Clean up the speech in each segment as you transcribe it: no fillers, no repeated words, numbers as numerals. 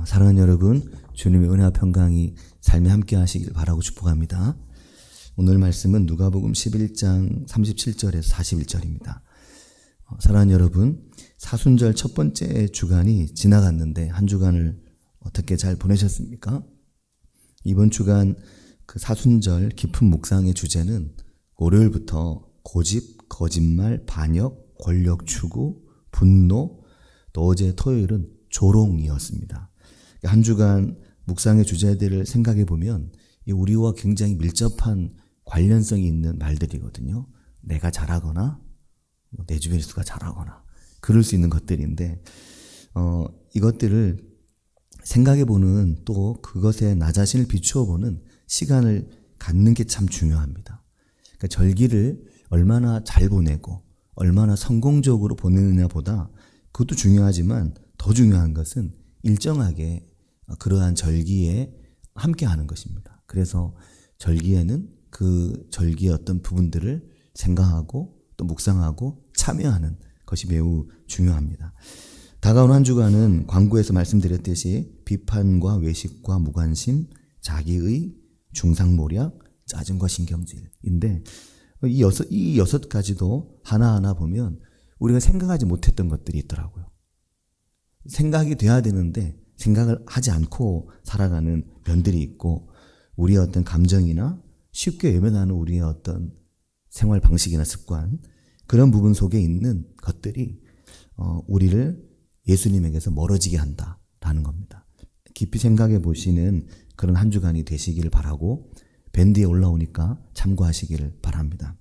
사랑하는 여러분, 주님의 은혜와 평강이 삶에 함께 하시길 바라고 축복합니다. 오늘 말씀은 누가복음 11장 37절에서 41절입니다. 사랑하는 여러분, 사순절 첫 번째 주간이 지나갔는데 한 주간을 어떻게 잘 보내셨습니까? 이번 주간 그 사순절 깊은 묵상의 주제는 월요일부터 고집, 거짓말, 반역, 권력 추구, 분노, 또 어제 토요일은 조롱이었습니다. 한 주간 묵상의 주제들을 생각해 보면 우리와 굉장히 밀접한 관련성이 있는 말들이거든요. 내가 잘하거나 내 주변 수가 잘하거나 그럴 수 있는 것들인데 이것들을 생각해 보는 또 그것에 나 자신을 비추어 보는 시간을 갖는 게 참 중요합니다. 그러니까 절기를 얼마나 잘 보내고 얼마나 성공적으로 보내느냐 보다 그것도 중요하지만 더 중요한 것은 일정하게 그러한 절기에 함께 하는 것입니다. 그래서 절기에는 그 절기의 어떤 부분들을 생각하고 또 묵상하고 참여하는 것이 매우 중요합니다. 다가오는 한 주간은 광고에서 말씀드렸듯이 비판과 외식과 무관심, 자기의, 중상모략, 짜증과 신경질인데 이 여섯 가지도 하나하나 보면 우리가 생각하지 못했던 것들이 있더라고요. 생각이 돼야 되는데 생각을 하지 않고 살아가는 면들이 있고 우리의 어떤 감정이나 쉽게 외면하는 우리의 어떤 생활 방식이나 습관 그런 부분 속에 있는 것들이 우리를 예수님에게서 멀어지게 한다라는 겁니다. 깊이 생각해 보시는 그런 한 주간이 되시기를 바라고 밴드에 올라오니까 참고하시기를 바랍니다.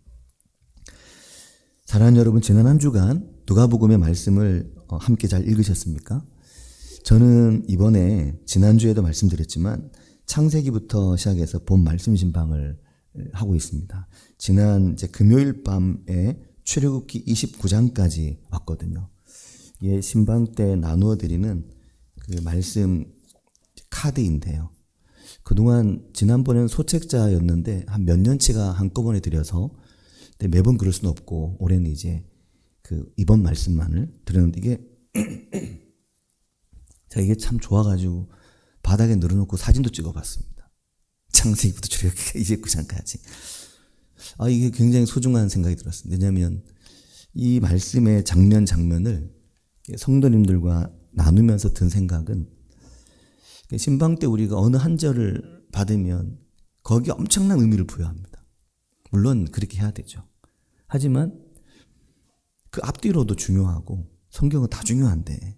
사랑하는 여러분, 지난 한 주간 누가복음의 말씀을 함께 잘 읽으셨습니까? 저는 이번에 지난주에도 말씀드렸지만 창세기부터 시작해서 본 말씀 신방을 하고 있습니다. 지난 이제 금요일 밤에 출애굽기 29장까지 왔거든요. 이게 신방 때 나누어 드리는 그 말씀 카드인데요. 그동안 지난번에는 소책자였는데 한 몇 년치가 한꺼번에 드려서 근데 매번 그럴 수는 없고 올해는 이제 그 이번 말씀만을 드렸는데 제가 이게 참 좋아가지고 바닥에 늘어놓고 사진도 찍어봤습니다. 창세기부터 출애굽기 29장까지. 이게 굉장히 소중한 생각이 들었습니다. 왜냐하면 이 말씀의 장면을 성도님들과 나누면서 든 생각은 신방 때 우리가 어느 한 절을 받으면 거기에 엄청난 의미를 부여합니다. 물론 그렇게 해야 되죠. 하지만 그 앞뒤로도 중요하고 성경은 다 중요한데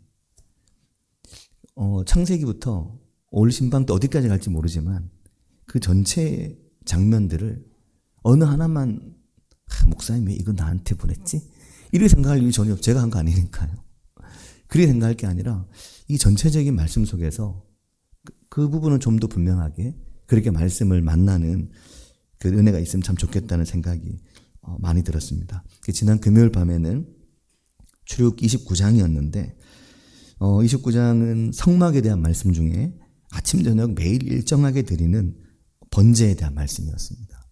창세기부터 올 신방 때 어디까지 갈지 모르지만 그 전체 장면들을 어느 하나만 목사님 왜 이거 나한테 보냈지? 이렇게 생각할 일이 전혀 제가 한 거 아니니까요. 그렇게 생각할 게 아니라 이 전체적인 말씀 속에서 그 부분은 좀 더 분명하게 그렇게 말씀을 만나는 그 은혜가 있으면 참 좋겠다는 생각이 많이 들었습니다. 지난 금요일 밤에는 출애굽기 29장이었는데 29장은 성막에 대한 말씀 중에 아침 저녁 매일 일정하게 드리는 번제에 대한 말씀이었습니다.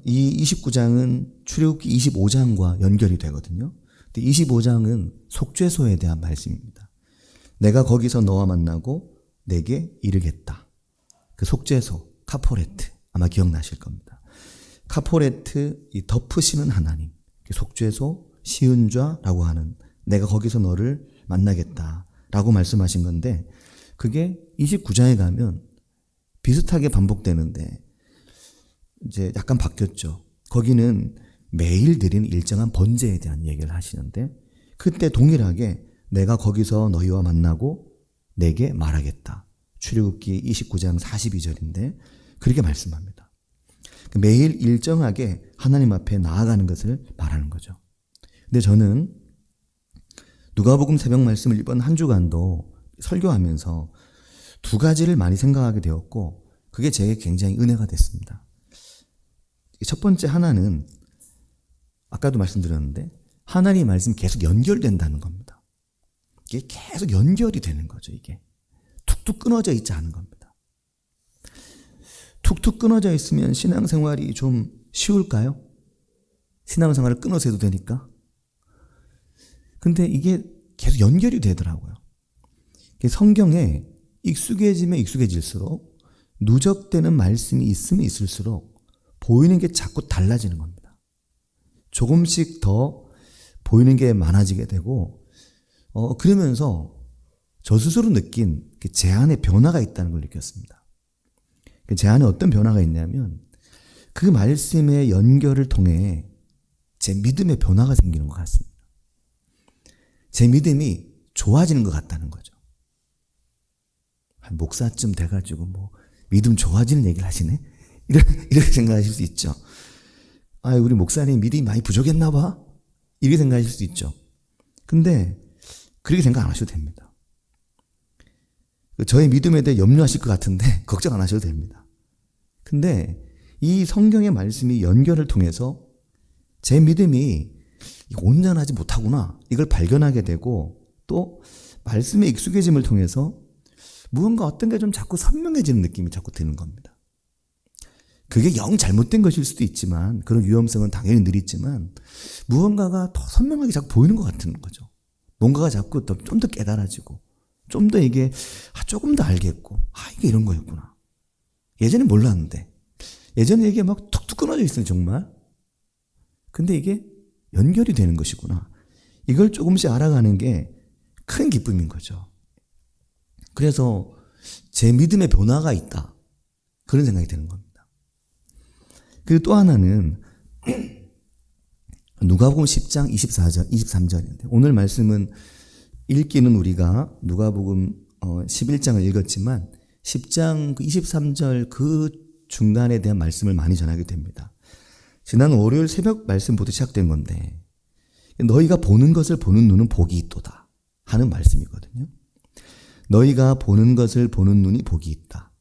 이 29장은 출애굽기 25장과 연결이 되거든요. 근데 25장은 속죄소에 대한 말씀입니다. 내가 거기서 너와 만나고 내게 이르겠다. 그 속죄소, 카포레트 아마 기억나실 겁니다. 카포레트, 이 덮으시는 하나님, 속죄소, 시은좌라고 하는 내가 거기서 너를 만나겠다라고 말씀하신 건데 그게 29장에 가면 비슷하게 반복되는데 이제 약간 바뀌었죠. 거기는 매일 드리는 일정한 번제에 대한 얘기를 하시는데 그때 동일하게 내가 거기서 너희와 만나고 내게 말하겠다. 출애굽기 29장 42절인데 그렇게 말씀합니다. 매일 일정하게 하나님 앞에 나아가는 것을 말하는 거죠. 근데 저는 누가복음 새벽 말씀을 이번 한 주간도 설교하면서 두 가지를 많이 생각하게 되었고 그게 제게 굉장히 은혜가 됐습니다. 첫 번째 하나는 아까도 말씀드렸는데 하나님의 말씀이 계속 연결된다는 겁니다. 이게 계속 연결이 되는 거죠. 이게 툭툭 끊어져 있지 않은 겁니다. 툭툭 끊어져 있으면 신앙생활이 좀 쉬울까요? 신앙생활을 끊어서 해도 되니까. 근데 이게 계속 연결이 되더라고요. 성경에 익숙해지면 익숙해질수록 누적되는 말씀이 있으면 있을수록 보이는 게 자꾸 달라지는 겁니다. 조금씩 더 보이는 게 많아지게 되고 그러면서 저 스스로 느낀 제 안에 변화가 있다는 걸 느꼈습니다. 제 안에 어떤 변화가 있냐면 그 말씀의 연결을 통해 제 믿음의 변화가 생기는 것 같습니다. 제 믿음이 좋아지는 것 같다는 거죠. 목사쯤 돼가지고 믿음 좋아지는 얘기를 하시네? 이렇게 생각하실 수 있죠. 우리 목사님 믿음이 많이 부족했나 봐? 이렇게 생각하실 수 있죠. 근데 그렇게 생각 안 하셔도 됩니다. 저의 믿음에 대해 염려하실 것 같은데 걱정 안 하셔도 됩니다. 근데 이 성경의 말씀이 연결을 통해서 제 믿음이 온전하지 못하구나 이걸 발견하게 되고 또 말씀의 익숙해짐을 통해서 무언가 어떤 게 좀 자꾸 선명해지는 느낌이 자꾸 드는 겁니다. 그게 영 잘못된 것일 수도 있지만 그런 위험성은 당연히 늘 있지만 무언가가 더 선명하게 자꾸 보이는 것 같은 거죠. 뭔가가 자꾸 좀 더 깨달아지고 좀 더 이게 조금 더 알겠고 이게 이런 거였구나. 예전에 몰랐는데 예전에 이게 막 툭툭 끊어져 있어요 정말. 근데 이게 연결이 되는 것이구나. 이걸 조금씩 알아가는 게 큰 기쁨인 거죠. 그래서 제 믿음의 변화가 있다. 그런 생각이 드는 겁니다. 그리고 또 하나는 누가복음 10장 24절, 23절인데 오늘 말씀은 읽기는 우리가 누가복음 11장을 읽었지만 10장 23절 그 중간에 대한 말씀을 많이 전하게 됩니다. 지난 월요일 새벽 말씀부터 시작된 건데 너희가 보는 것을 보는 눈은 복이 있도다 하는 말씀이거든요. 너희가 보는 것을 보는 눈이 복이 있다.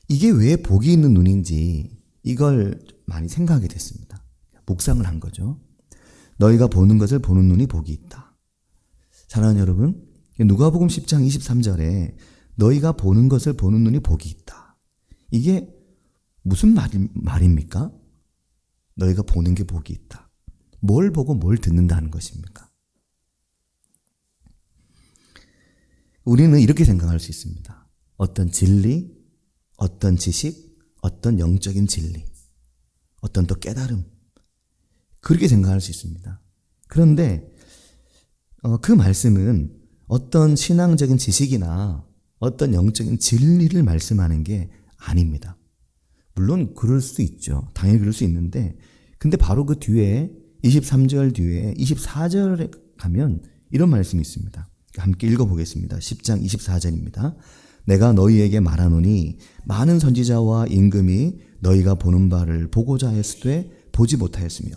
이게 왜 복이 있는 눈인지 이걸 많이 생각하게 됐습니다. 묵상을 한 거죠. 너희가 보는 것을 보는 눈이 복이 있다. 사랑하는 여러분, 누가복음 10장 23절에 너희가 보는 것을 보는 눈이 복이 있다. 이게 무슨 말입니까? 너희가 보는 게 복이 있다. 뭘 보고 뭘 듣는다는 것입니까? 우리는 이렇게 생각할 수 있습니다. 어떤 진리, 어떤 지식, 어떤 영적인 진리, 어떤 또 깨달음, 그렇게 생각할 수 있습니다. 그런데 그 말씀은 어떤 신앙적인 지식이나 어떤 영적인 진리를 말씀하는 게 아닙니다. 물론 그럴 수 있죠. 당연히 그럴 수 있는데 근데 바로 그 뒤에 23절 뒤에 24절에 가면 이런 말씀이 있습니다. 함께 읽어보겠습니다. 10장 24절입니다. 내가 너희에게 말하노니 많은 선지자와 임금이 너희가 보는 바를 보고자 하였으되 보지 못하였으며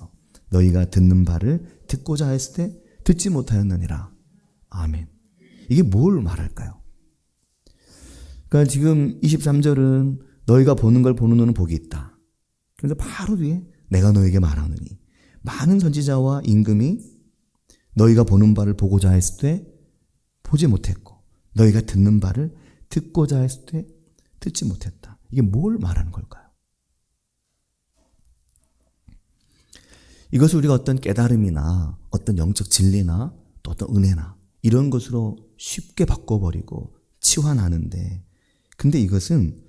너희가 듣는 바를 듣고자 하였을 때 듣지 못하였느니라. 아멘. 이게 뭘 말할까요? 그러니까 지금 23절은 너희가 보는 걸 보는 눈은 복이 있다. 그래서 바로 뒤에 내가 너희에게 말하노니 많은 선지자와 임금이 너희가 보는 바를 보고자 했을 때 보지 못했고 너희가 듣는 바를 듣고자 했을 때 듣지 못했다. 이게 뭘 말하는 걸까요? 이것을 우리가 어떤 깨달음이나 어떤 영적 진리나 또 어떤 은혜나 이런 것으로 쉽게 바꿔버리고 치환하는데 근데 이것은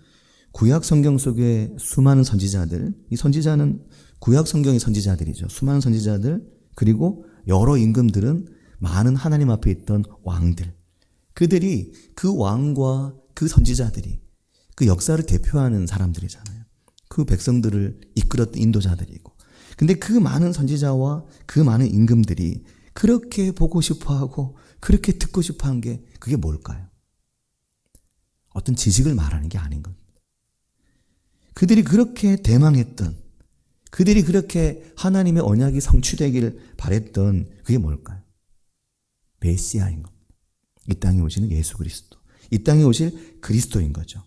구약 성경 속에 수많은 선지자들, 이 선지자는 구약 성경의 선지자들이죠. 수많은 선지자들 그리고 여러 임금들은 많은 하나님 앞에 있던 왕들, 그들이 그 왕과 그 선지자들이 그 역사를 대표하는 사람들이잖아요. 그 백성들을 이끌었던 인도자들이고 근데 그 많은 선지자와 그 많은 임금들이 그렇게 보고 싶어하고 그렇게 듣고 싶어한 게 그게 뭘까요? 어떤 지식을 말하는 게 아닌 겁니다. 그들이 그렇게 대망했던 그들이 그렇게 하나님의 언약이 성취되기를 바랬던 그게 뭘까요? 메시아인 겁니다. 이 땅에 오시는 예수 그리스도. 이 땅에 오실 그리스도인 거죠.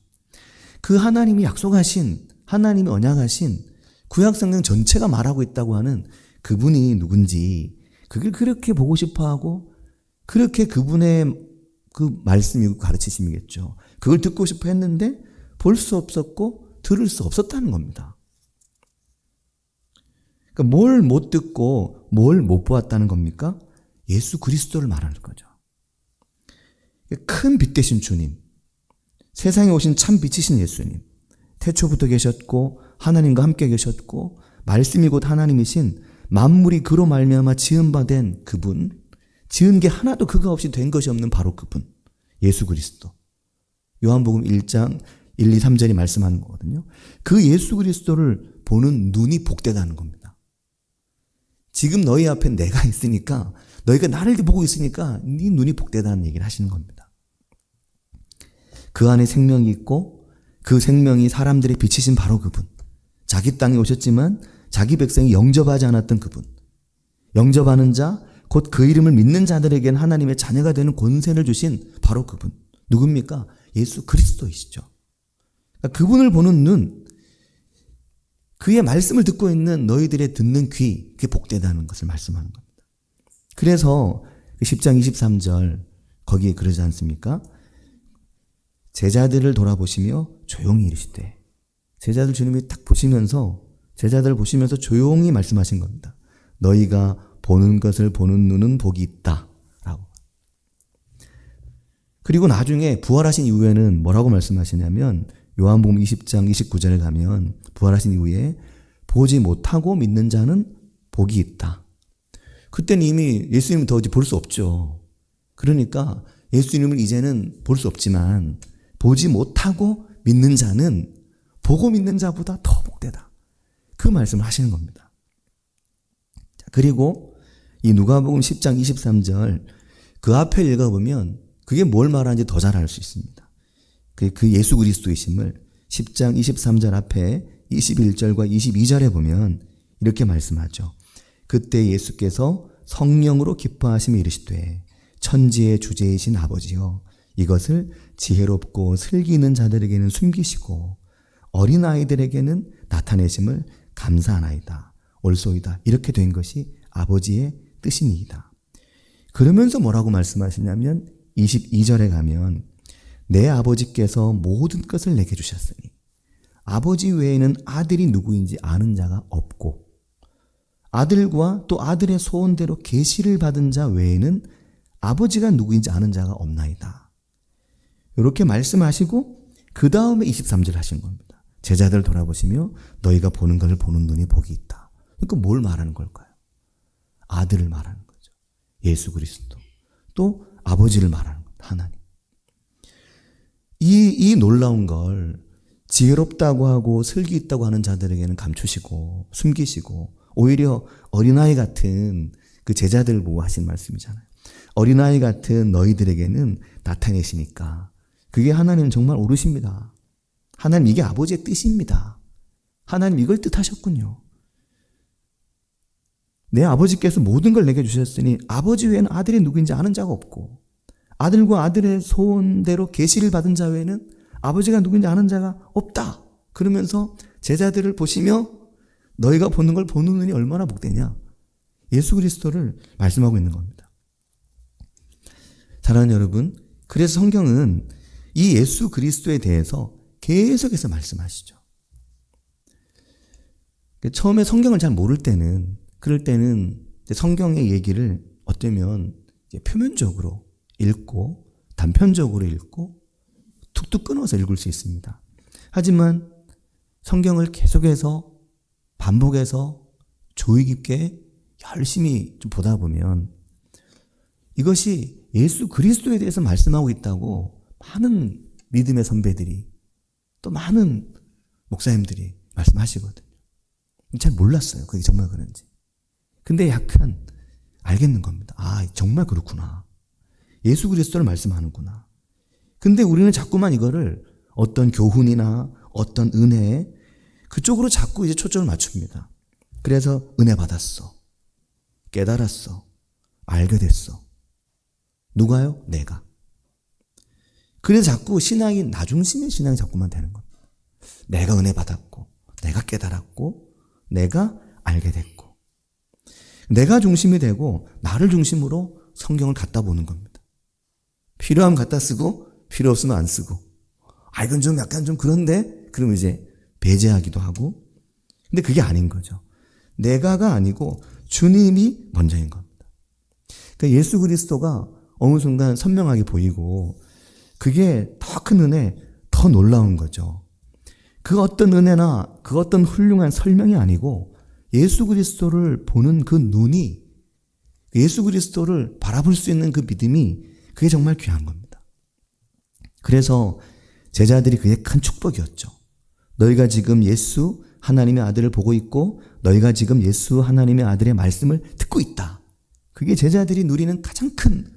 그 하나님이 약속하신 하나님이 언약하신 구약성경 전체가 말하고 있다고 하는 그분이 누군지 그걸 그렇게 보고 싶어하고 그렇게 그분의 그 말씀이고 가르치심이겠죠. 그걸 듣고 싶어 했는데 볼 수 없었고 들을 수 없었다는 겁니다. 그러니까 뭘 못 듣고 뭘 못 보았다는 겁니까? 예수 그리스도를 말하는 거죠. 큰 빛 되신 주님, 세상에 오신 참 빛이신 예수님, 태초부터 계셨고 하나님과 함께 계셨고 말씀이 곧 하나님이신 만물이 그로 말미암아 지은 바 된 그분, 지은 게 하나도 그가 없이 된 것이 없는 바로 그분, 예수 그리스도. 요한복음 1장 1, 2, 3절이 말씀하는 거거든요. 그 예수 그리스도를 보는 눈이 복되다는 겁니다. 지금 너희 앞에 내가 있으니까, 너희가 나를 보고 있으니까 네 눈이 복되다는 얘기를 하시는 겁니다. 그 안에 생명이 있고 그 생명이 사람들의 빛이신 바로 그분, 자기 땅에 오셨지만 자기 백성이 영접하지 않았던 그분, 영접하는 자, 곧 그 이름을 믿는 자들에게는 하나님의 자녀가 되는 권세를 주신 바로 그분, 누굽니까? 예수 그리스도이시죠. 그러니까 그분을 보는 눈, 그의 말씀을 듣고 있는 너희들의 듣는 귀, 그게 복되다는 것을 말씀하는 겁니다. 그래서 10장 23절 거기에 그러지 않습니까? 제자들을 돌아보시며 조용히 이르시되, 제자들 주님이 딱 보시면서, 제자들을 보시면서 조용히 말씀하신 겁니다. 너희가 보는 것을 보는 눈은 복이 있다 라고. 그리고 나중에 부활하신 이후에는 뭐라고 말씀하시냐면, 요한복음 20장 29절에 가면 부활하신 이후에 보지 못하고 믿는 자는 복이 있다. 그때는 이미 예수님을 더 볼 수 없죠. 그러니까 예수님을 이제는 볼 수 없지만 보지 못하고 믿는 자는 보고 믿는 자보다 더 복되다. 그 말씀을 하시는 겁니다. 그리고 이 누가복음 10장 23절 그 앞에 읽어보면 그게 뭘 말하는지 더 잘 알 수 있습니다. 그 예수 그리스도이심을 10장 23절 앞에 21절과 22절에 보면 이렇게 말씀하죠. 그때 예수께서 성령으로 기뻐하시며 이르시되 천지의 주제이신 아버지여, 이것을 지혜롭고 슬기 있는 자들에게는 숨기시고 어린아이들에게는 나타내심을 감사하나이다. 옳소이다. 이렇게 된 것이 아버지의 뜻이니이다. 그러면서 뭐라고 말씀하시냐면 22절에 가면 내 아버지께서 모든 것을 내게 주셨으니 아버지 외에는 아들이 누구인지 아는 자가 없고 아들과 또 아들의 소원대로 계시를 받은 자 외에는 아버지가 누구인지 아는 자가 없나이다. 이렇게 말씀하시고 그 다음에 23절 하신 겁니다. 제자들 돌아보시며 너희가 보는 것을 보는 눈이 복이 있다. 그러니까 뭘 말하는 걸까요? 아들을 말하는 거죠. 예수 그리스도. 또 아버지를 말하는 겁니다. 하나님. 이 놀라운 걸 지혜롭다고 하고 슬기 있다고 하는 자들에게는 감추시고 숨기시고 오히려 어린아이 같은 그 제자들을 보고 하신 말씀이잖아요. 어린아이 같은 너희들에게는 나타내시니까 그게 하나님 정말 옳으십니다. 하나님 이게 아버지의 뜻입니다. 하나님 이걸 뜻하셨군요. 내 아버지께서 모든 걸 내게 주셨으니 아버지 외에는 아들이 누구인지 아는 자가 없고 아들과 아들의 소원대로 계시를 받은 자 외에는 아버지가 누구인지 아는 자가 없다. 그러면서 제자들을 보시며 너희가 보는 걸 보는 눈이 얼마나 복되냐. 예수 그리스도를 말씀하고 있는 겁니다. 사랑하는 여러분, 그래서 성경은 이 예수 그리스도에 대해서 계속해서 말씀하시죠. 처음에 성경을 잘 모를 때는, 그럴 때는 성경의 얘기를 어쩌면 표면적으로 읽고 단편적으로 읽고 툭툭 끊어서 읽을 수 있습니다. 하지만 성경을 계속해서 반복해서 조의 깊게 열심히 좀 보다 보면 이것이 예수 그리스도에 대해서 말씀하고 있다고 많은 믿음의 선배들이 또 많은 목사님들이 말씀하시거든요. 잘 몰랐어요. 그게 정말 그런지. 근데 약간 알겠는 겁니다. 아, 정말 그렇구나. 예수 그리스도를 말씀하는구나. 근데 우리는 자꾸만 이거를 어떤 교훈이나 어떤 은혜 그쪽으로 자꾸 이제 초점을 맞춥니다. 그래서 은혜 받았어. 깨달았어. 알게 됐어. 누가요? 내가. 그래서 자꾸 신앙이 나 중심의 신앙이 자꾸만 되는 겁니다. 내가 은혜 받았고 내가 깨달았고 내가 알게 됐고 내가 중심이 되고 나를 중심으로 성경을 갖다 보는 겁니다. 필요하면 갖다 쓰고 필요 없으면 안 쓰고 이건 좀 약간 좀 그런데 그러면 이제 배제하기도 하고 근데 그게 아닌 거죠. 내가가 아니고 주님이 먼저인 겁니다. 그러니까 예수 그리스도가 어느 순간 선명하게 보이고 그게 더 큰 은혜, 더 놀라운 거죠. 그 어떤 은혜나 그 어떤 훌륭한 설명이 아니고 예수 그리스도를 보는 그 눈이, 예수 그리스도를 바라볼 수 있는 그 믿음이, 그게 정말 귀한 겁니다. 그래서 제자들이 그게 큰 축복이었죠. 너희가 지금 예수 하나님의 아들을 보고 있고 너희가 지금 예수 하나님의 아들의 말씀을 듣고 있다. 그게 제자들이 누리는 가장 큰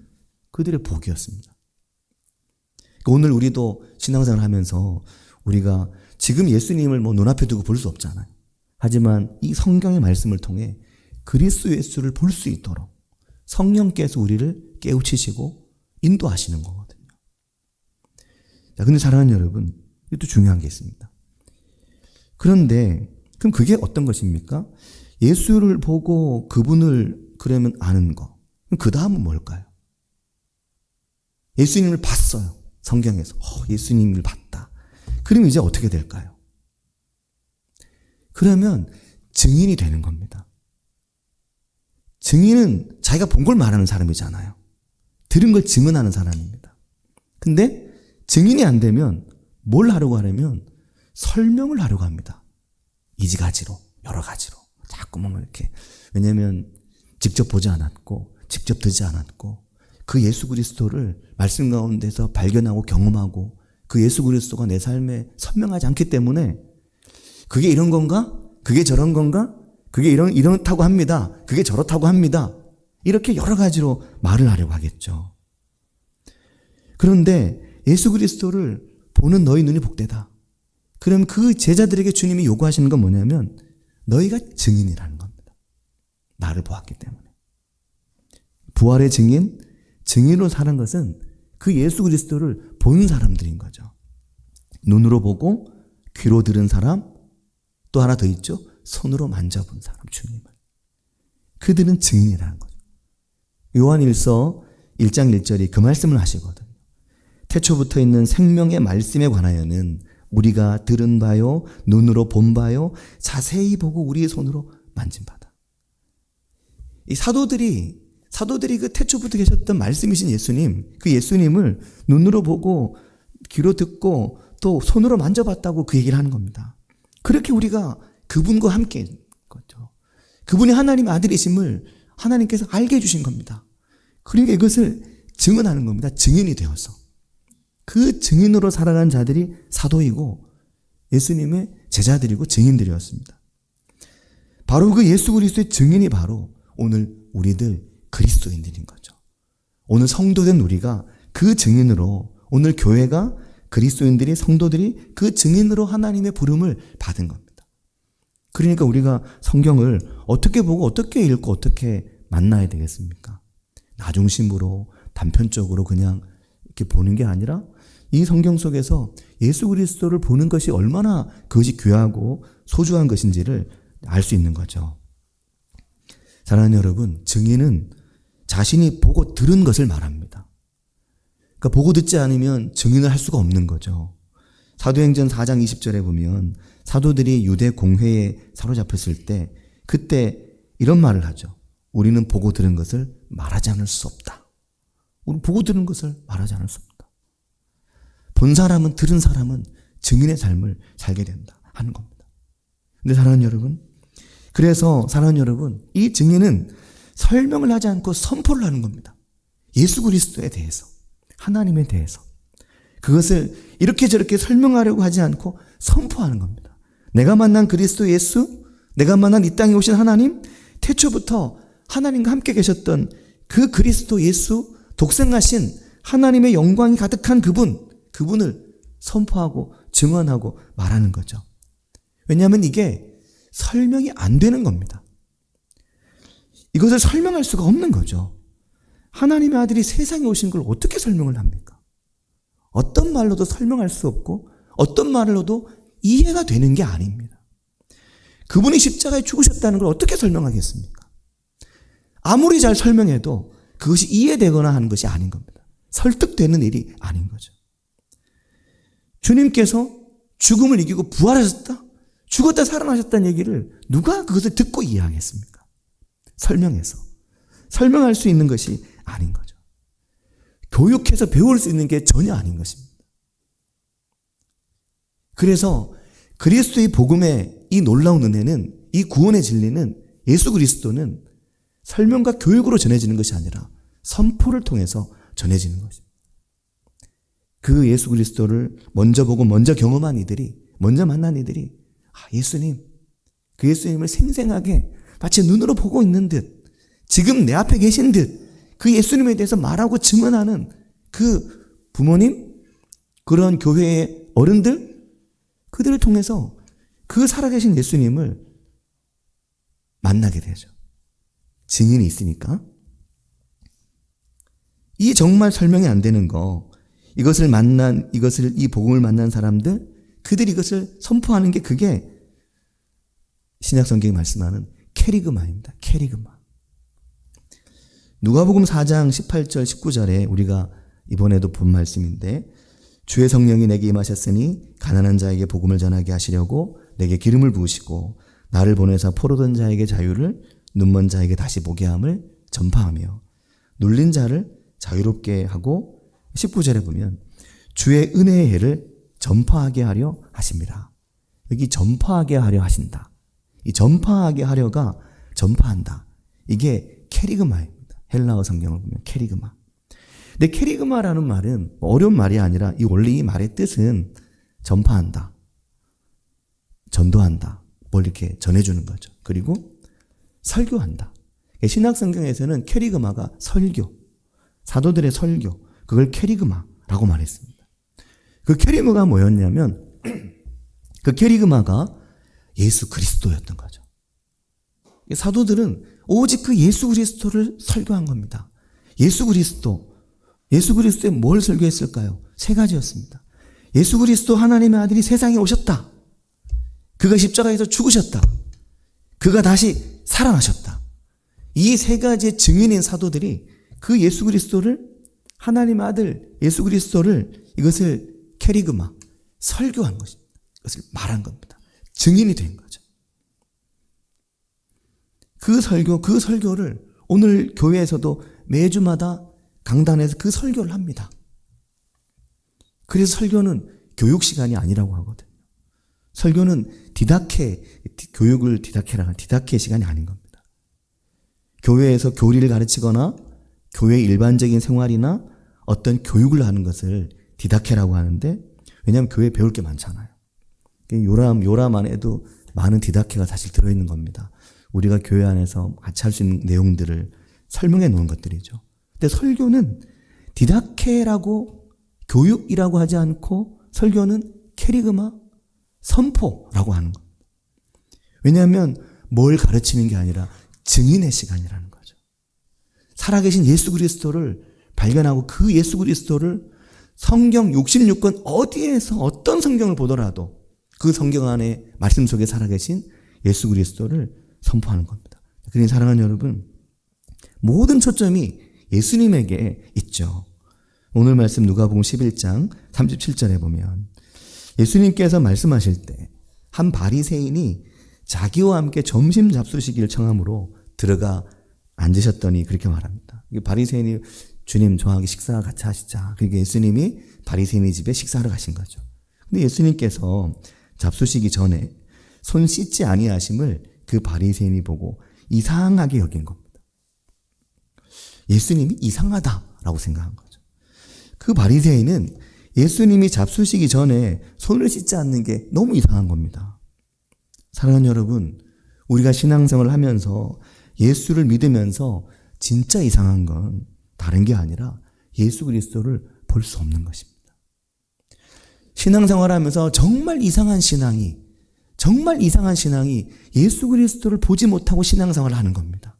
그들의 복이었습니다. 오늘 우리도 신앙생활을 하면서 우리가 지금 예수님을 눈앞에 두고 볼 수 없잖아요. 하지만 이 성경의 말씀을 통해 그리스도 예수를 볼 수 있도록 성령께서 우리를 깨우치시고 인도하시는 거거든요. 자, 근데 사랑하는 여러분, 이것도 중요한 게 있습니다. 그런데 그럼 그게 어떤 것입니까? 예수를 보고 그분을 그러면 아는 거. 그럼 그 다음은 뭘까요? 예수님을 봤어요. 성경에서. 예수님을 봤다. 그럼 이제 어떻게 될까요? 그러면 증인이 되는 겁니다. 증인은 자기가 본 걸 말하는 사람이잖아요. 들은 걸 증언하는 사람입니다. 근데 증인이 안 되면 뭘 하려고 하냐면 설명을 하려고 합니다. 이지가지로, 여러 가지로. 자꾸만 이렇게. 왜냐하면 직접 보지 않았고 직접 듣지 않았고 그 예수 그리스도를 말씀 가운데서 발견하고 경험하고 그 예수 그리스도가 내 삶에 선명하지 않기 때문에 그게 이런 건가? 그게 저런 건가? 그게 이렇다고 합니다. 그게 저렇다고 합니다. 이렇게 여러 가지로 말을 하려고 하겠죠. 그런데 예수 그리스도를 보는 너희 눈이 복되다. 그럼 그 제자들에게 주님이 요구하시는 건 뭐냐면 너희가 증인이라는 겁니다. 나를 보았기 때문에. 부활의 증인, 증인으로 사는 것은 그 예수 그리스도를 본 사람들인 거죠. 눈으로 보고 귀로 들은 사람, 또 하나 더 있죠. 손으로 만져본 사람, 주님을. 그들은 증인이라는 거죠. 요한일서 1장 1절이 그 말씀을 하시거든요. 태초부터 있는 생명의 말씀에 관하여는 우리가 들은 바요, 눈으로 본 바요, 자세히 보고 우리의 손으로 만진 바다. 이 사도들이 그 태초부터 계셨던 말씀이신 예수님, 그 예수님을 눈으로 보고 귀로 듣고 또 손으로 만져봤다고 그 얘기를 하는 겁니다. 그렇게 우리가 그분과 함께 거죠. 그분이 하나님의 아들이심을 하나님께서 알게 해주신 겁니다. 그러니까 이것을 증언하는 겁니다. 증인이 되어서. 그 증인으로 살아간 자들이 사도이고 예수님의 제자들이고 증인들이었습니다. 바로 그 예수 그리스도의 증인이 바로 오늘 우리들 그리스도인들인 거죠. 오늘 성도된 우리가 그 증인으로, 오늘 교회가 그리스도인들이, 성도들이 그 증인으로 하나님의 부름을 받은 겁니다. 그러니까 우리가 성경을 어떻게 보고 어떻게 읽고 어떻게 만나야 되겠습니까? 나중심으로 단편적으로 그냥 이렇게 보는 게 아니라 이 성경 속에서 예수 그리스도를 보는 것이 얼마나 그것이 귀하고 소중한 것인지를 알 수 있는 거죠. 사랑하는 여러분, 증인은 자신이 보고 들은 것을 말합니다. 그러니까 보고 듣지 않으면 증인을 할 수가 없는 거죠. 사도행전 4장 20절에 보면 사도들이 유대 공회에 사로잡혔을 때 그때 이런 말을 하죠. 우리는 보고 들은 것을 말하지 않을 수 없다. 우리 보고 들은 것을 말하지 않을 수 없다. 본 사람은, 들은 사람은 증인의 삶을 살게 된다 하는 겁니다. 근데 사랑하는 여러분, 그래서 사랑하는 여러분, 이 증인은 설명을 하지 않고 선포를 하는 겁니다. 예수 그리스도에 대해서, 하나님에 대해서. 그것을 이렇게 저렇게 설명하려고 하지 않고 선포하는 겁니다. 내가 만난 그리스도 예수, 내가 만난 이 땅에 오신 하나님, 태초부터 하나님과 함께 계셨던 그 그리스도 예수, 독생하신 하나님의 영광이 가득한 그분을 선포하고 증언하고 말하는 거죠. 왜냐하면 이게 설명이 안 되는 겁니다. 이것을 설명할 수가 없는 거죠. 하나님의 아들이 세상에 오신 걸 어떻게 설명을 합니까? 어떤 말로도 설명할 수 없고 어떤 말로도 이해가 되는 게 아닙니다. 그분이 십자가에 죽으셨다는 걸 어떻게 설명하겠습니까? 아무리 잘 설명해도 그것이 이해되거나 하는 것이 아닌 겁니다. 설득되는 일이 아닌 거죠. 주님께서 죽음을 이기고 부활하셨다? 죽었다 살아나셨다는 얘기를 누가 그것을 듣고 이해하겠습니까? 설명해서. 설명할 수 있는 것이 아닌 거죠. 교육해서 배울 수 있는 게 전혀 아닌 것입니다. 그래서 그리스도의 복음의 이 놀라운 은혜는, 이 구원의 진리는, 예수 그리스도는 설명과 교육으로 전해지는 것이 아니라 선포를 통해서 전해지는 것입니다. 그 예수 그리스도를 먼저 보고 먼저 경험한 이들이, 먼저 만난 이들이 예수님, 그 예수님을 생생하게 마치 눈으로 보고 있는 듯, 지금 내 앞에 계신 듯 그 예수님에 대해서 말하고 증언하는 그 부모님, 그런 교회의 어른들, 그들을 통해서 그 살아계신 예수님을 만나게 되죠. 증인이 있으니까. 이 정말 설명이 안 되는 거, 이 복음을 만난 사람들, 그들이 이것을 선포하는 게 그게 신약성경이 말씀하는 캐리그마입니다. 캐리그마. 누가복음 4장 18절 19절에 우리가 이번에도 본 말씀인데, 주의 성령이 내게 임하셨으니 가난한 자에게 복음을 전하게 하시려고 내게 기름을 부으시고 나를 보내사 포로된 자에게 자유를, 눈먼 자에게 다시 보게 함을 전파하며 눌린 자를 자유롭게 하고, 19절에 보면 주의 은혜의 해를 전파하게 하려 하십니다. 여기 전파하게 하려 하신다. 이 전파하게 하려가 전파한다. 이게 캐리그마입니다. 헬라어 성경을 보면 캐리그마. 근데 캐리그마라는 말은 어려운 말이 아니라 원래 이 말의 뜻은 전파한다, 전도한다, 뭘 이렇게 전해주는 거죠. 그리고 설교한다. 신약 성경에서는 캐리그마가 설교, 사도들의 설교, 그걸 캐리그마라고 말했습니다. 그 캐리그마가 뭐였냐면 그 캐리그마가 예수 그리스도였던 거죠. 사도들은 오직 그 예수 그리스도를 설교한 겁니다. 예수 그리스도에 뭘 설교했을까요? 세 가지였습니다. 예수 그리스도 하나님의 아들이 세상에 오셨다. 그가 십자가에서 죽으셨다. 그가 다시 살아나셨다. 이 세 가지의 증인인 사도들이 그 예수 그리스도를, 하나님의 아들 예수 그리스도를, 이것을 캐리그마, 설교한 것입니다. 이것을 말한 겁니다. 증인이 된 거죠. 그 설교를 오늘 교회에서도 매주마다 강단에서 그 설교를 합니다. 그래서 설교는 교육 시간이 아니라고 하거든요. 설교는 교육을 디다케라는 디다케 시간이 아닌 겁니다. 교회에서 교리를 가르치거나 교회 일반적인 생활이나 어떤 교육을 하는 것을 디다케라고 하는데, 왜냐하면 교회에 배울 게 많잖아요. 요람 안에도 많은 디다케가 사실 들어있는 겁니다. 우리가 교회 안에서 같이 할 수 있는 내용들을 설명해 놓은 것들이죠. 근데 설교는 디다케라고, 교육이라고 하지 않고 설교는 캐리그마, 선포라고 하는 겁니다. 왜냐하면 뭘 가르치는 게 아니라 증인의 시간이라는 거죠. 살아계신 예수 그리스도를 발견하고 그 예수 그리스도를 성경 66권 어디에서 어떤 성경을 보더라도 그 성경 안에 말씀 속에 살아계신 예수 그리스도를 선포하는 겁니다. 그러니 사랑하는 여러분, 모든 초점이 예수님에게 있죠. 오늘 말씀 누가복음 11장 37절에 보면 예수님께서 말씀하실 때 한 바리새인이 자기와 함께 점심 잡수시기를 청함으로 들어가 앉으셨더니 그렇게 말합니다. 바리새인이 주님 저하고 식사 같이 하시자. 그러니까 예수님이 바리새인의 집에 식사하러 가신 거죠. 근데 예수님께서 잡수시기 전에 손 씻지 아니하심을 그 바리새인이 보고 이상하게 여긴 겁니다. 예수님이 이상하다라고 생각한 거죠. 그 바리새인은 예수님이 잡수시기 전에 손을 씻지 않는 게 너무 이상한 겁니다. 사랑하는 여러분, 우리가 신앙생활을 하면서 예수를 믿으면서 진짜 이상한 건 다른 게 아니라 예수 그리스도를 볼 수 없는 것입니다. 신앙생활을 하면서 정말 이상한 신앙이 예수 그리스도를 보지 못하고 신앙생활을 하는 겁니다.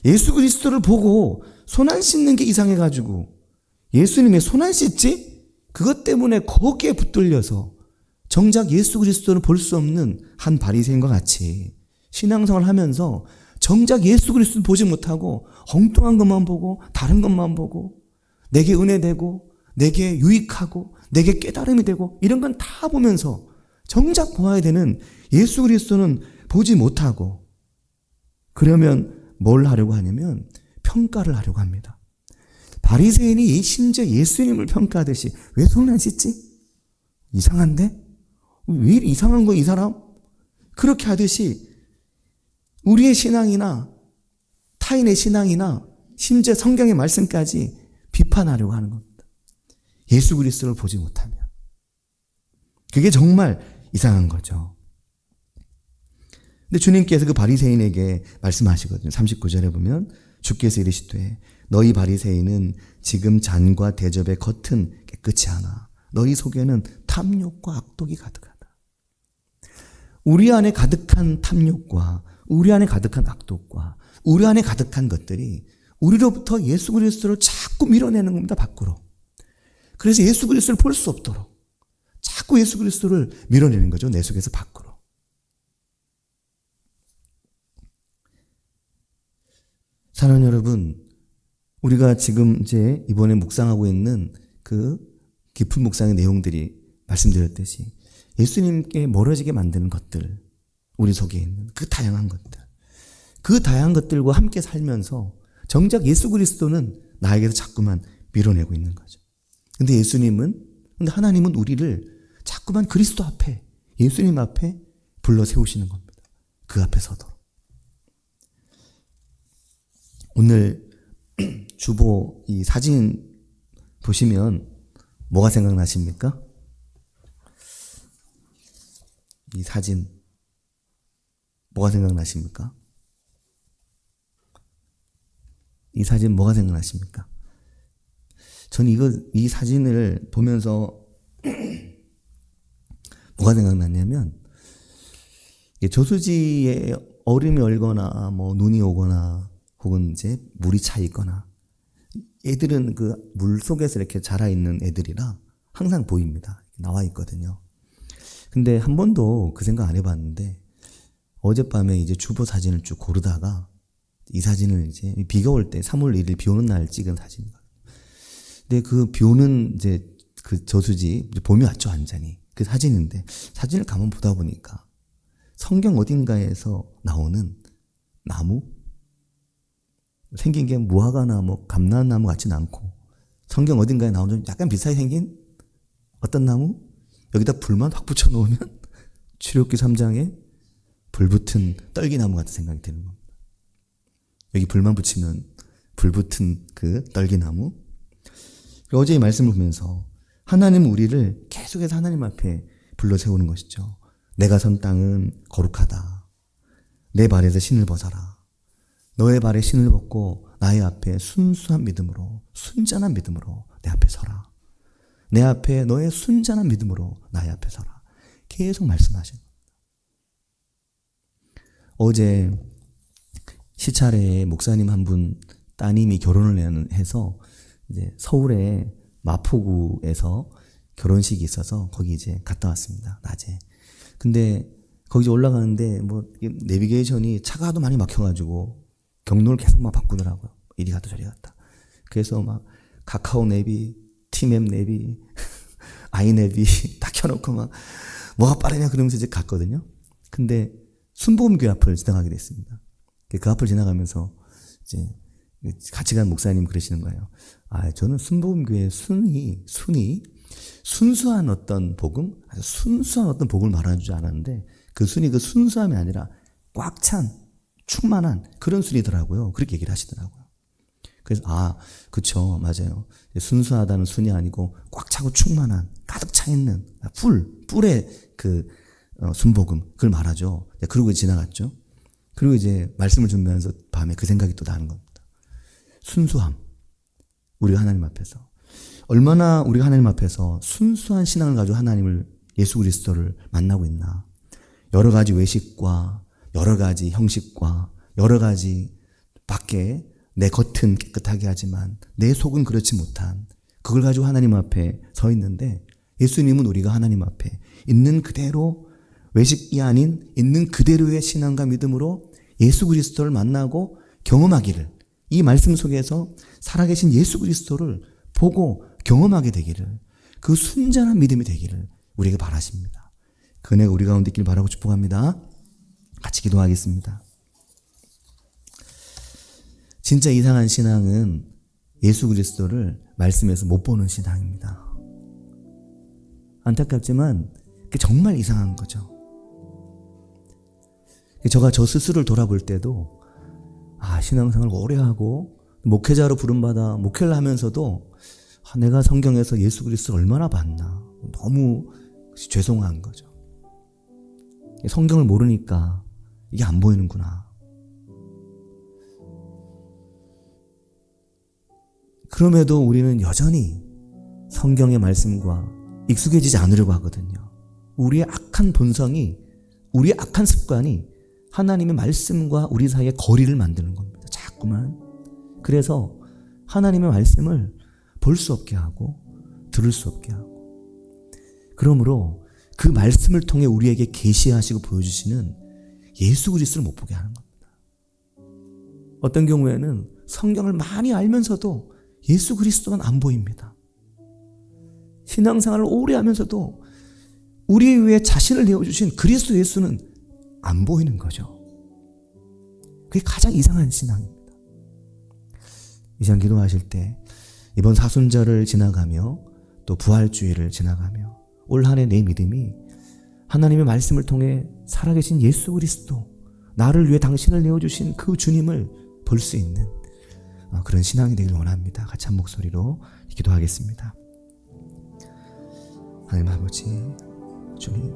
예수 그리스도를 보고 손 안 씻는 게 이상해가지고 예수님의 손 안 씻지? 그것 때문에 거기에 붙들려서 정작 예수 그리스도를 볼 수 없는 한 바리새인과 같이 신앙생활을 하면서 정작 예수 그리스도를 보지 못하고 엉뚱한 것만 보고 다른 것만 보고 내게 은혜되고 내게 유익하고 내게 깨달음이 되고 이런 건 다 보면서 정작 보아야 되는 예수 그리스도는 보지 못하고, 그러면 뭘 하려고 하냐면 평가를 하려고 합니다. 바리새인이 심지어 예수님을 평가하듯이 왜 손을 안 씻지? 이상한데? 왜 이리 이상한 거야 이 사람? 그렇게 하듯이 우리의 신앙이나 타인의 신앙이나 심지어 성경의 말씀까지 비판하려고 하는 겁니다. 예수 그리스도를 보지 못하면. 그게 정말 이상한 거죠. 근데 주님께서 그 바리새인에게 말씀하시거든요. 39절에 보면 주께서 이르시되 너희 바리새인은 지금 잔과 대접의 겉은 깨끗이 하나 너희 속에는 탐욕과 악독이 가득하다. 우리 안에 가득한 탐욕과 우리 안에 가득한 악독과 우리 안에 가득한 것들이 우리로부터 예수 그리스도를 자꾸 밀어내는 겁니다. 밖으로. 그래서 예수 그리스도를 볼 수 없도록 자꾸 예수 그리스도를 밀어내는 거죠. 내 속에서 밖으로. 사랑하는 여러분, 우리가 지금 이제 이번에 묵상하고 있는 그 깊은 묵상의 내용들이 말씀드렸듯이 예수님께 멀어지게 만드는 것들, 우리 속에 있는 그 다양한 것들, 그 다양한 것들과 함께 살면서 정작 예수 그리스도는 나에게서 자꾸만 밀어내고 있는 거죠. 근데 하나님은 우리를 자꾸만 그리스도 앞에, 예수님 앞에 불러 세우시는 겁니다. 그 앞에 서도록. 오늘 주보 이 사진 보시면 뭐가 생각나십니까? 이 사진 뭐가 생각나십니까? 이 사진 뭐가 생각나십니까? 전 이 사진을 보면서 뭐가 생각났냐면 저수지에 얼음이 얼거나 뭐 눈이 오거나 혹은 이제 물이 차 있거나 애들은 그 물 속에서 이렇게 자라 있는 애들이라 항상 보입니다. 나와 있거든요. 근데 한 번도 그 생각 안 해봤는데 어젯밤에 이제 주보 사진을 쭉 고르다가 이 사진을 이제 비가 올 때 3월 1일 비 오는 날 찍은 사진이거든요. 근데 그 비 오는 이제 그 저수지 봄이 왔죠, 완전히. 그 사진인데 사진을 가만 보다 보니까 성경 어딘가에서 나오는 나무? 생긴 게 무화과나무, 감람나무 같지는 않고 성경 어딘가에 나오는 약간 비슷하게 생긴 어떤 나무? 여기다 불만 확 붙여놓으면 출애굽기 3장에 불 붙은 떨기나무 같은 생각이 드는 겁니다. 여기 불만 붙이면 불 붙은 그 떨기나무. 어제 이 말씀을 보면서 하나님은 우리를 계속해서 하나님 앞에 불러 세우는 것이죠. 내가 선 땅은 거룩하다. 내 발에서 신을 벗어라. 너의 발에 신을 벗고 나의 앞에 순수한 믿음으로, 순전한 믿음으로 내 앞에 서라. 내 앞에 너의 순전한 믿음으로 나의 앞에 서라. 계속 말씀하시는 겁니다. 어제 시차례에 목사님 한 분 따님이 결혼을 해서 이제 서울의 마포구에서 결혼식이 있어서 거기 이제 갔다 왔습니다. 낮에. 근데 거기 이제 올라가는데 뭐 내비게이션이 차가 하도 많이 막혀가지고 경로를 계속 막 바꾸더라고요. 이리 갔다 저리 갔다. 그래서 막 카카오 내비, 티맵 내비, 아이내비 딱 켜놓고 막 뭐가 빠르냐 그러면서 이제 갔거든요. 근데 순복음교회 앞을 지나가게 됐습니다. 그 앞을 지나가면서 이제 같이 간 목사님 그러시는 거예요. 저는 순복음교회 순수한 어떤 복음, 아주 순수한 어떤 복음을 말하는 줄 알았는데 그 순수함이 아니라 꽉 찬, 충만한 그런 순이더라고요. 그렇게 얘기를 하시더라고요. 그래서 그쵸, 맞아요. 순수하다는 순이 아니고 꽉 차고 충만한, 가득 차 있는 뿔의 그 순복음 그걸 말하죠. 그러고 지나갔죠. 그리고 이제 말씀을 준비하면서 밤에 그 생각이 또 나는 겁니다. 순수함. 우리가 하나님 앞에서 얼마나 우리가 하나님 앞에서 순수한 신앙을 가지고 하나님을, 예수 그리스도를 만나고 있나. 여러 가지 외식과 여러 가지 형식과 여러 가지 밖에 내 겉은 깨끗하게 하지만 내 속은 그렇지 못한 그걸 가지고 하나님 앞에 서 있는데 예수님은 우리가 하나님 앞에 있는 그대로, 외식이 아닌 있는 그대로의 신앙과 믿음으로 예수 그리스도를 만나고 경험하기를, 이 말씀 속에서 살아계신 예수 그리스도를 보고 경험하게 되기를, 그 순전한 믿음이 되기를 우리에게 바라십니다. 그 은혜가 우리 가운데 있길 바라고 축복합니다. 같이 기도하겠습니다. 진짜 이상한 신앙은 예수 그리스도를 말씀에서 못 보는 신앙입니다. 안타깝지만 그게 정말 이상한 거죠. 제가 저 스스로를 돌아볼 때도 신앙생활을 오래 하고 목회자로 부름받아 목회를 하면서도 내가 성경에서 예수 그리스도를 얼마나 봤나, 너무 죄송한 거죠. 성경을 모르니까 이게 안 보이는구나. 그럼에도 우리는 여전히 성경의 말씀과 익숙해지지 않으려고 하거든요. 우리의 악한 본성이, 우리의 악한 습관이 하나님의 말씀과 우리 사이에 거리를 만드는 겁니다. 자꾸만. 그래서 하나님의 말씀을 볼 수 없게 하고 들을 수 없게 하고, 그러므로 그 말씀을 통해 우리에게 계시하시고 보여주시는 예수 그리스도를 못 보게 하는 겁니다. 어떤 경우에는 성경을 많이 알면서도 예수 그리스도만 안 보입니다. 신앙생활을 오래 하면서도 우리 위해 자신을 내어주신 그리스도 예수는 안 보이는 거죠. 그게 가장 이상한 신앙입니다. 이 시간 기도하실 때 이번 사순절을 지나가며 또 부활주일을 지나가며 올 한 해 내 믿음이 하나님의 말씀을 통해 살아계신 예수 그리스도, 나를 위해 당신을 내어주신 그 주님을 볼 수 있는 그런 신앙이 되길 원합니다. 같이 한 목소리로 기도하겠습니다. 하나님 아버지, 주님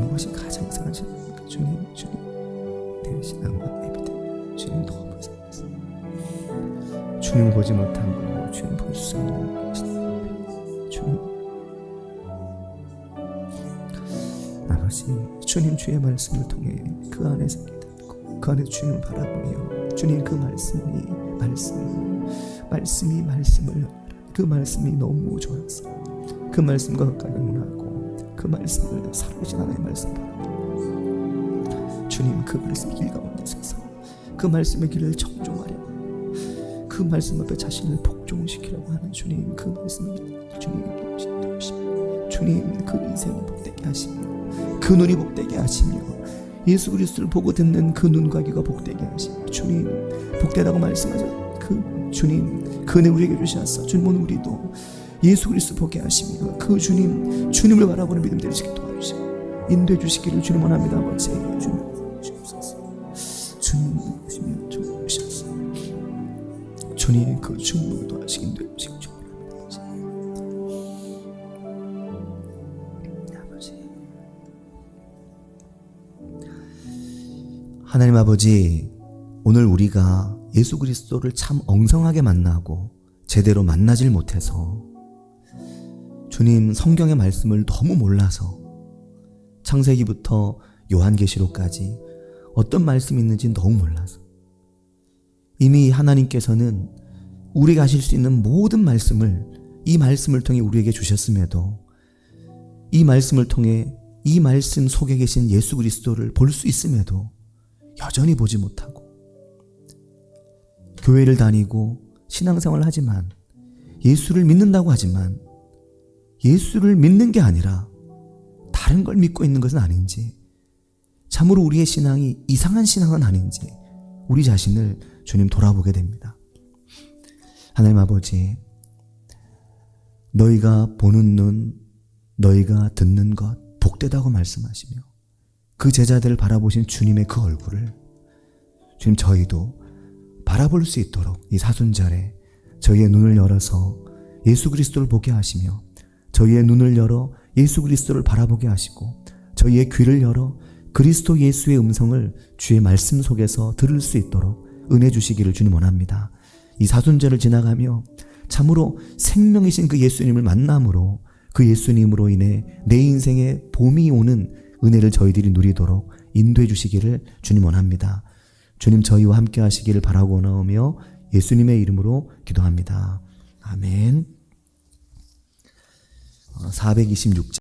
무엇이 가장 이상한 신앙입니까? 주님 내 신앙과 내 믿음, 주님 너무 이상했습니다. 주님을 보지 못하고 주님 볼 수 없는 주님, 아버지, 주님 주의 말씀을 통해 그 안에서 깨닫고 그 안에 주님을 바라보며 주님 그 말씀을 그 말씀이 너무 좋아서 그 말씀과 가까이 하고 그 말씀을 살아계신 하나님의 말씀 바라보며 주님 그 말씀의 길 가운데 서서 그 말씀의 길을 청종하려고, 그 말씀 앞에 자신을 복종시키려고 하는 주님 그 말씀을 주님 그 인생이 복되게 하시며 그 눈이 복되게 하시며 예수 그리스도를 보고 듣는 그 눈과 귀가 복되게 하시며 주님 복되다고 말씀하셨 그 주님 그 은혜 우리에게 주시옵소서. 주님 오늘 우리도 예수 그리스도 보게 하시며 그 주님을 바라보는 믿음 되시게 도와주시고 인도해 주시기를 주님 원합니다. 아버지, 주님 주옵소서. 주님 보시면 주옵소서. 주님 그 주님을 도와주시기 인도해 주시기 하나님 아버지, 오늘 우리가 예수 그리스도를 참 엉성하게 만나고 제대로 만나질 못해서 주님 성경의 말씀을 너무 몰라서 창세기부터 요한계시록까지 어떤 말씀이 있는지 너무 몰라서 이미 하나님께서는 우리가 하실 수 있는 모든 말씀을 이 말씀을 통해 우리에게 주셨음에도 이 말씀을 통해 이 말씀 속에 계신 예수 그리스도를 볼 수 있음에도 여전히 보지 못하고 교회를 다니고 신앙생활을 하지만 예수를 믿는다고 하지만 예수를 믿는 게 아니라 다른 걸 믿고 있는 것은 아닌지, 참으로 우리의 신앙이 이상한 신앙은 아닌지 우리 자신을 주님 돌아보게 됩니다. 하나님 아버지, 너희가 보는 눈, 너희가 듣는 것 복되다고 말씀하시며 그 제자들을 바라보신 주님의 그 얼굴을 주님 저희도 바라볼 수 있도록 이 사순절에 저희의 눈을 열어서 예수 그리스도를 보게 하시며 저희의 눈을 열어 예수 그리스도를 바라보게 하시고 저희의 귀를 열어 그리스도 예수의 음성을 주의 말씀 속에서 들을 수 있도록 은혜 주시기를 주님 원합니다. 이 사순절을 지나가며 참으로 생명이신 그 예수님을 만남으로 그 예수님으로 인해 내 인생에 봄이 오는 은혜를 저희들이 누리도록 인도해 주시기를 주님 원합니다. 주님 저희와 함께 하시기를 바라고 원하오며 예수님의 이름으로 기도합니다. 아멘. 426장